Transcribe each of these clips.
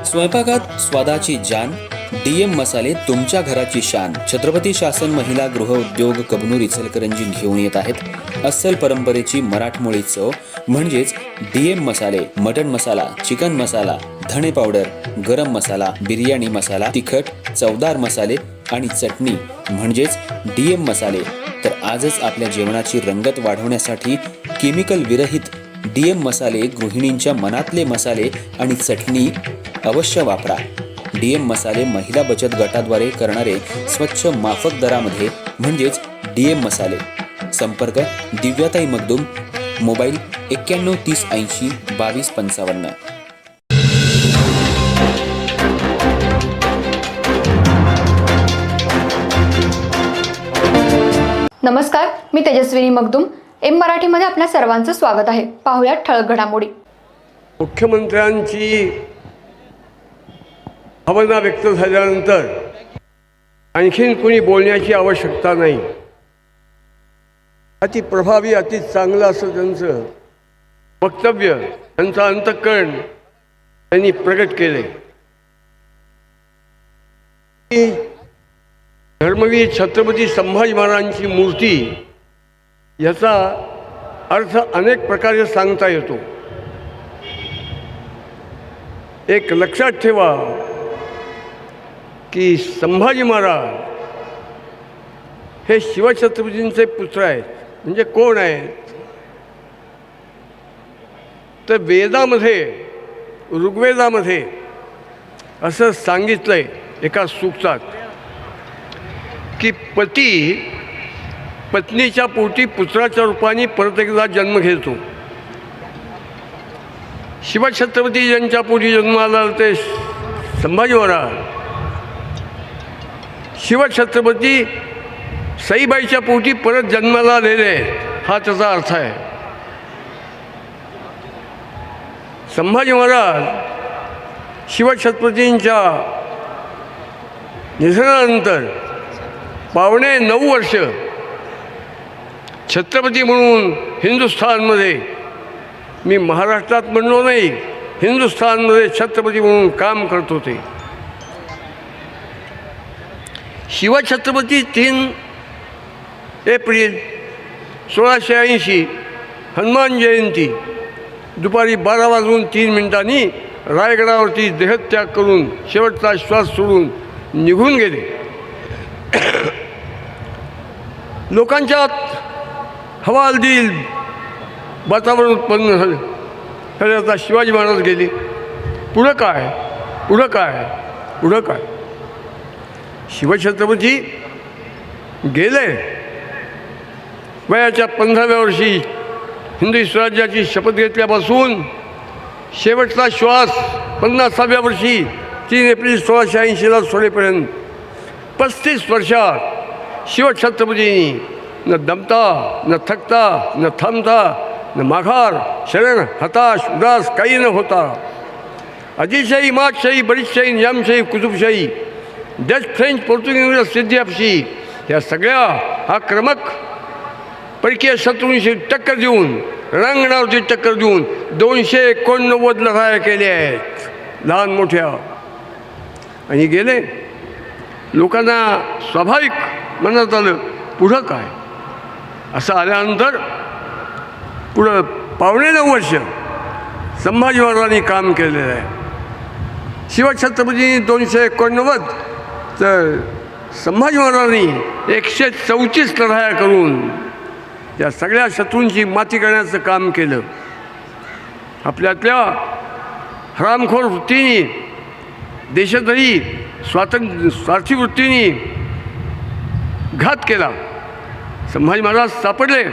स्वयंपाकात स्वादाची जान, डीएम मसाले तुमच्या घराची शान. छत्रपती शासन महिला गृह उद्योग कबनूर इचलकरंजी घेऊन येत आहेत अस्सल परंपरेची मराठमोळी चव म्हणजेच डीएम मसाले. मटन मसाला, चिकन मसाला, धणे पावडर, गरम मसाला, बिर्याणी मसाला, तिखट चवदार मसाले आणि चटणी म्हणजेच डीएम मसाले. तर आजच आपल्या जेवणाची रंगत वाढवण्यासाठी केमिकल विरहित डीएम मसाले, गृहिणींच्या मनातले मसाले आणि चटणी अवश्य वापरा. डीएम मसाले महिला बचत गटाद्वारे करणारे स्वच्छ माफक दरामध्ये म्हणजेच डीएम मसाले. संपर्क दिव्याताई मगदूम, मोबाईल 91 30 80 22 55. नमस्कार, मी तेजस्विनी मगदूम. एम मराठीमध्ये आपल्या सर्वांचं स्वागत आहे. पाहूयात ठळक घडामोडी. मुख्यमंत्र्यांची भावना व्यक्त झाल्यानंतर आणखीन कोणी बोलण्याची आवश्यकता नाही. अति प्रभावी, अति चांगलं असं त्यांचं वक्तव्य, त्यांचं अंतःकरण त्यांनी प्रकट केले. धर्मवीर छत्रपती संभाजी महाराजांची मूर्ती याचा अर्थ अनेक प्रकारे सांगता येतो. एक लक्षात ठेवा की संभाजी महाराज हे शिवछत्रपतींचे पुत्र आहेत. म्हणजे कोण आहेत तर वेदामध्ये, ऋग्वेदामध्ये असं सांगितलंय एका सूक्तात की पती पत्नीच्या पोटी पुत्राच्या रूपाने परत एकदा जन्म घेतो. शिवछत्रपती यांच्या पोटी जन्माला ते संभाजी महाराज, शिवछत्रपती सईबाईच्या पोटी परत जन्माला आलेले, हा त्याचा अर्थ आहे. संभाजी महाराज शिवछत्रपतींच्या निधनानंतर पावणे 9 वर्ष छत्रपती म्हणून हिंदुस्थानमध्ये, मी महाराष्ट्रात म्हणलो नाही, हिंदुस्थानमध्ये छत्रपती म्हणून काम करत होते. शिवछत्रपती 3 एप्रिल 1680 हनुमान जयंती दुपारी 12:03 रायगडावरती देहत्याग करून शेवटचा श्वास सोडून निघून गेले. लोकांच्यात हवालदिल वातावरण उत्पन्न झालं. तर आता शिवाजी महाराज गेले, पुढं काय, पुढं काय, पुढं काय. शिवछत्रपती गेले. वयाच्या 15व्या वर्षी हिंदवी स्वराज्याची शपथ घेतल्यापासून शेवटचा श्वास 50व्या वर्षी 3 एप्रिल 1680ला सोडेपर्यंत 35 वर्षात शिवछत्रपतींनी न दमता, न थकता, न थांबता, न माघार, शरण, हताश, उदास काही न होता आदिलशाही, मातशाही, बरीचशाही, निजामशाही, कुतुबशाही, डच, फ्रेंच, पोर्तुगीज, सिद्धिआपशी या सगळ्या आक्रमक परकीय शत्रूंशी टक्कर देऊन, रणांगणावरती टक्कर देऊन 289 लढाया केल्या आहेत, लहान मोठ्या. आणि गेले. लोकांना स्वाभाविक मनात आलं, पुढं काय. असं आल्यानंतर पुढं पावणे 9 वर्ष संभाजी महाराजांनी काम केलेलं आहे. शिवछत्रपतींनी 289 तर संभाजी महाराजांनी 134 लढाया करून या सगळ्या शत्रूंची माती करण्याचं काम केलं. आपल्यातल्या हरामखोर वृत्तीने, देशद्रोही स्वार्थी वृत्तीने घात केला. संभाजी महाराज सापडले,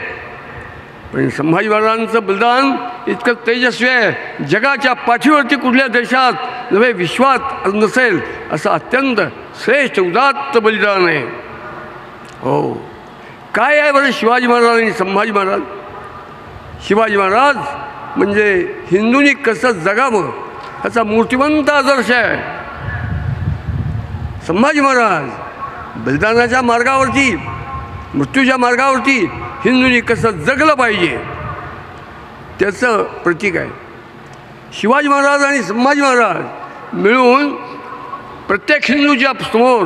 पण संभाजी महाराजांचं बलिदान इतकं तेजस्वी आहे, जगाच्या पाठीवरती कुठल्या देशात नव्हे विश्वात नसेल असं अत्यंत श्रेष्ठ उदात्त बलिदान आहे. हो, काय आहे बरं शिवाजी महाराज आणि संभाजी महाराज. शिवाजी महाराज म्हणजे हिंदूंनी कसं जगावं ह्याचा मूर्तिमंत आदर्श आहे. संभाजी महाराज बलिदानाच्या मार्गावरती, मृत्यूच्या मार्गावरती हिंदूंनी कसं जगलं पाहिजे त्याचं प्रतीक आहे. शिवाजी महाराज आणि संभाजी महाराज मिळून प्रत्येक हिंदूच्या समोर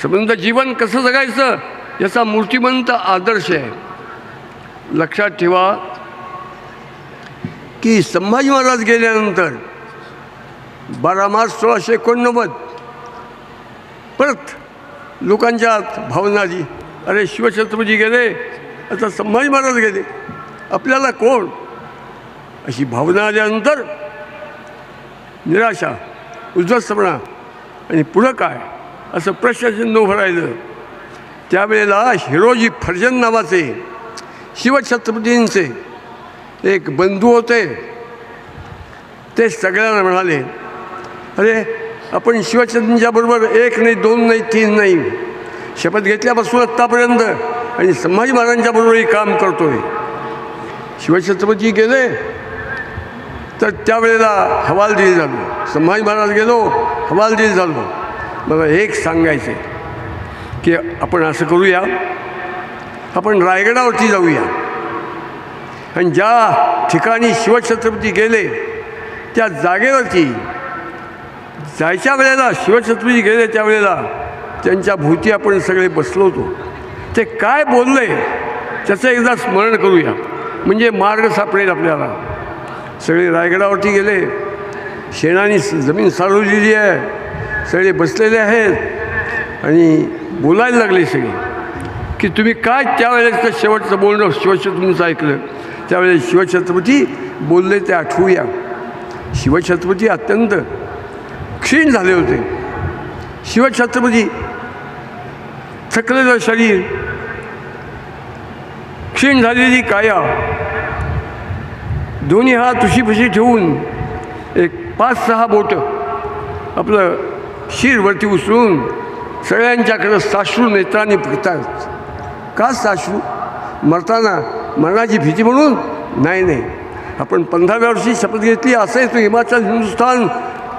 संबंध जीवन कसं जगायचं याचा मूर्तिमंत आदर्श आहे. लक्षात ठेवा की संभाजी महाराज गेल्यानंतर 12 मार्च 1689 परत लोकांच्या भावना आली, अरे शिवछत्रपती गेले, आता संभाजी महाराज गेले, आपल्याला कोण, अशी भावना आल्यानंतर निराशा, उद्धटपणा आणि पुढं काय असं प्रश्नचिन्ह उभं राहिलं. त्यावेळेला हिरोजी फर्जन नावाचे शिवछत्रपतींचे एक बंधू होते. ते सगळ्यांना म्हणाले, अरे आपण शिवछत्रपतींच्याबरोबर 1 नाही 2 नाही 3 नाही शपथ घेतल्यापासून आत्तापर्यंत आणि संभाजी महाराजांच्याबरोबरही काम करतो आहे. शिवछत्रपती गेले तर त्यावेळेला हवालदिल झालो, संभाजी महाराज गेलो हवालदिल झालो. मला एक सांगायचं आहे की आपण असं करूया, आपण रायगडावरती जाऊया आणि ज्या ठिकाणी शिवछत्रपती गेले त्या जागेवरती जायच्या वेळेला, शिवछत्रपती गेले त्यावेळेला त्यांच्या भोवती आपण सगळे बसलो होतो. ते काय बोलले त्याचं एकदा स्मरण करूया, म्हणजे मार्ग सापडेल आपल्याला. सगळे रायगडावरती गेले, शेणाने जमीन सारवलेली आहे, सगळे बसलेले आहेत आणि बोलायला लागले सगळे की तुम्ही काय त्यावेळेचं शेवटचं बोलणं शिवछत्रपतींचं ऐकलं. त्यावेळेस शिवछत्रपती बोलले ते आठवूया. शिवछत्रपती अत्यंत क्षीण झाले होते. शिवछत्रपती थकलेलं शरीर, क्षीण झालेली काया, दोन्ही हात उशीपाशी ठेवून एक 5-6 बोटं आपलं शिरवरती उचलून सगळ्यांच्याकडं साश्रू नेत्रांनी बघतात. का साश्रू? मरताना मरणाची भीती म्हणून नाही, आपण 15व्या वर्षी शपथ घेतली, असं तो हिमाचल हिंदुस्थान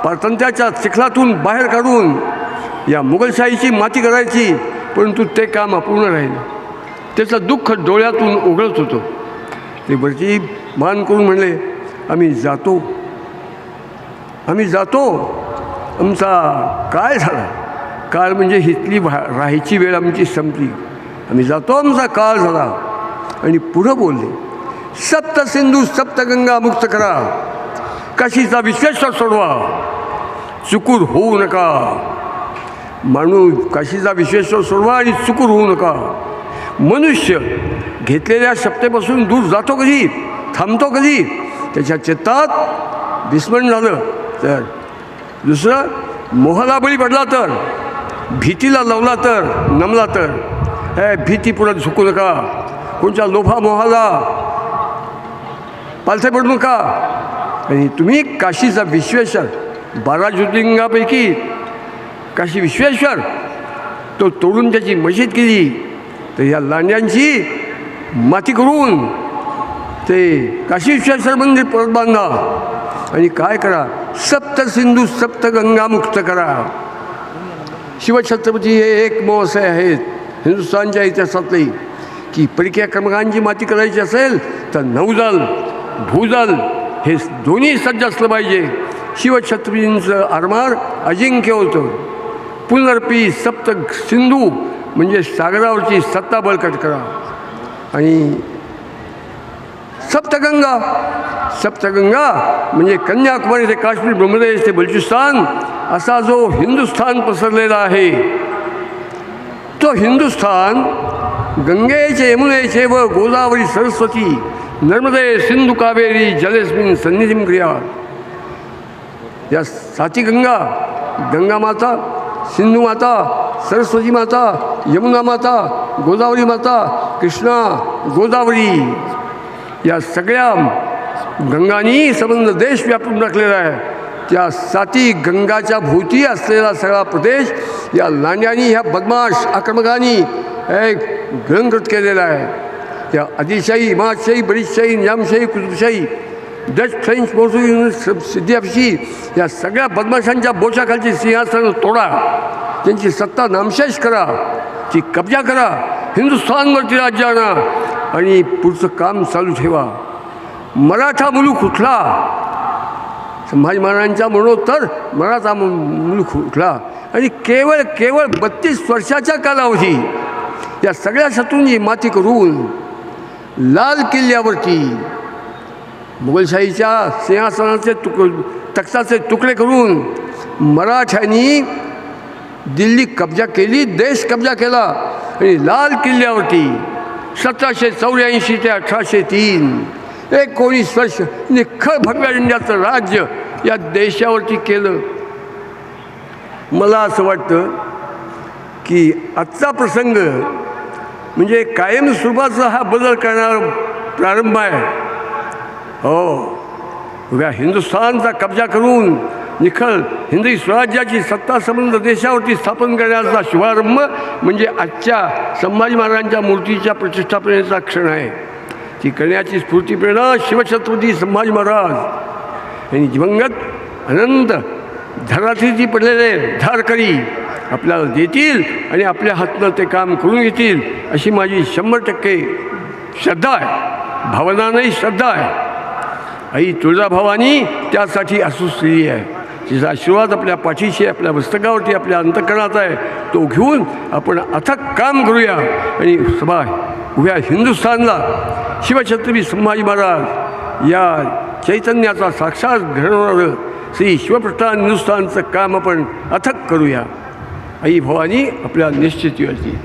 पारतंत्र्याच्या चिखलातून बाहेर काढून या मुघलशाहीची माती करायची, परंतु ते काम अपूर्ण राहिलं. त्याचं दुःख डोळ्यातून उघडत होतं. ते वरची मान करून म्हणले, आम्ही जातो, आमचा काय झाला, काळ म्हणजे हितली राहायची वेळ आमची संपली, आम्ही जातो, आमचा काळ झाला. आणि पुढं बोलले, सप्त सिंधू सप्तगंगा मुक्त करा, काशीचा विश्वेश्वर सोडवा, चुकूर होऊ नका. माणूस काशीचा विश्वेश्वर सोडवा आणि चुकूर होऊ नका. मनुष्य घेतलेल्या शपथेपासून दूर जातो कधी, थांबतो कधी, त्याच्या चित्तात विस्मरण झालं तर, दुसरं मोहाला बळी पडला तर, भीतीला लावला तर, नमला तर, हे भीती पुढं झुकू नका, कोणत्या लोभा मोहाला पालथे पडू नका. आणि तुम्ही काशीचा विश्वेश्वर, 12 ज्योतिर्लिंगापैकी काशी विश्वेश्वर तो तोडून त्याची मशीद केली, तर या लांड्यांची माती करून ते काशी विश्वेश्वर मंदिर परत बांधा आणि काय करा, सप्त सिंधू सप्त गंगा मुक्त करा. शिवछत्रपती हे एकमेव असे आहेत हिंदुस्थानच्या इतिहासातले की परकीय क्रमांकांची माती करायची असेल तर नौदल भूदल हे दोन्ही सज्ज असलं पाहिजे. शिवछत्रपतींचं आरमार अजिंक्य होतं. पुनर्पी सप्त सिंधू म्हणजे सागरावरची सत्ता बळकट करा. आणि सप्तगंगा म्हणजे कन्याकुमारी ते काश्मीर, ब्रह्मदेश ते बलुचिस्तान असा जो हिंदुस्थान पसरलेला आहे, तो हिंदुस्थान गंगेचे यमुनेचे व गोदावरी सरस्वती नर्मदे सिंधू कावेरी जलेस्मिन सन्निधिं क्रिया. या 7 गंगा, गंगा माता, सिंधू माता, सरस्वती माता, यमुना माता, गोदावरी माता, कृष्णा, गोदावरी या सगळ्या गंगांनी संबंध देश व्यापून टाकलेला आहे. त्या 7 गंगाच्या भोवती असलेला सगळा प्रदेश या लांड्यांनी, ह्या बदमाश आक्रमकांनी गिळंकृत केलेला आहे. या आदिलशाही, महादशाही, बरीदशाही, निजामशाही, कुतुबशाही, डच, फ्रेंच, पोर्तुगीज, सिद्धियाफशी या सगळ्या बदमाशांच्या बोचाखालची सिंहासन तोडा, त्यांची सत्ता नामशेष करा, ती कब्जा करा, हिंदुस्थानवरती राज्य आणा आणि पुढचं काम चालू ठेवा. मराठा मुलूक उठला, संभाजी महाराजांच्या मरणोत्तर मराठा मुलूक उठला आणि केवळ 32 वर्षाच्या कालावधी या सगळ्या शत्रूंची माती करून लाल किल्ल्यावरती मुघलशाहीच्या सिंहासनाचे तख्ताचे तुकडे करून मराठ्यांनी दिल्ली कब्जा केली, देश कब्जा केला आणि लाल किल्ल्यावरती 1784 ते 1803 19 वर्ष निखळ भगव्या झेंड्याचं राज्य या देशावरती केलं. मला असं वाटतं की आजचा प्रसंग म्हणजे कायमस्वरूपाचा हा बदल करणारा प्रारंभ आहे. हो, उभ्या हिंदुस्थानचा कब्जा करून निखळ हिंदवी स्वराज्याची सत्ता संबंध देशावरती स्थापन करण्याचा शुभारंभ म्हणजे आजच्या संभाजी महाराजांच्या मूर्तीच्या प्रतिष्ठापनेचा क्षण आहे. ती करण्याची स्फूर्ती प्रेरणा शिवछत्रपती संभाजी महाराज यांनी दिवंगत अनंत धरातीची पडलेले धारकरी आपल्याला देतील आणि आपल्या हातनं ते काम करून घेतील अशी माझी 100% श्रद्धा आहे, भावना नाही श्रद्धा आहे. आई तुळजाभवानी त्यासाठी असुसलेली आहे. तिचा आशीर्वाद आपल्या पाठीशी, आपल्या मस्तकावरती, आपल्या अंतःकरणात आहे. तो घेऊन आपण अथक काम करूया आणि उभ्या हिंदुस्थानला शिवछत्रपती संभाजी महाराज या चैतन्याचा साक्षात घडवणारं श्री शिवप्रस्थान हिंदुस्थानचं काम आपण अथक करूया. आई भवानी आपल्या निश्चित येतील.